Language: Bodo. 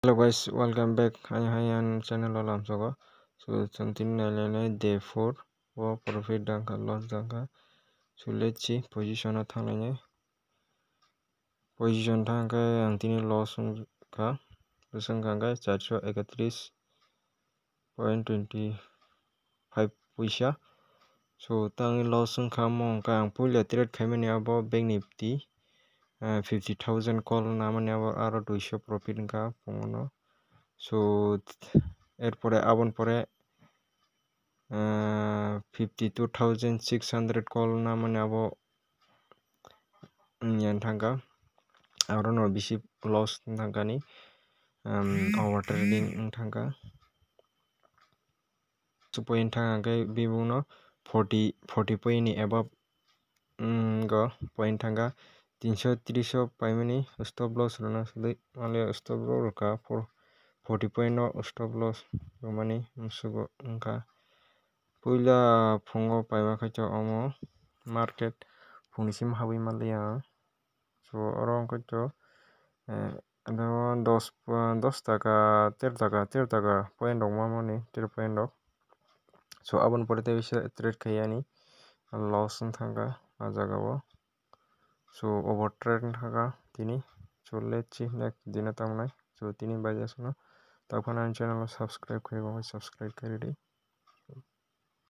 Hello guys, welcome back. Hi channel alam sogo. So something nalene day 4 wo profit dangka loss dangka. So let's see position thangane. Position thangka yang tini loss ka. Besang kangka 431.25 paisa. So tangi loss ka mong ka ang pulia trade khaimani abo bank nifty 50,000 call namani abo aro 200 profit ka pongono. So এরপরে আবন পরে 52,600 কল না মানে আবো ইয়ান থাকা আরো ন বেশি লস থাকানি ওভার ট্রেডিং থাকা পয়েন্ট থাকাকে বিভিন্ন 40 পয়েন্ট এবাব গ পয়েন্ট থাকা 330 পাইমানি স্টপ লস রনা সুদে মালে স্টপ রকা 40 পয়েন্ট স্টপ লস রমানি মুসুগো ওনকা Puila fungo paiba kaito omo market fungnisim hawi malia so orong kaito ado 10 taka 13 taka point dong mamoni 13 point dong so abon pore te bisa trade kayani loss thanga ajagao so over trade thanga tini so let's see next dina tamnai so tini baja suno তখন আমি চ্যানেল সাবস্ক্রাইব করে subscribe করে দিই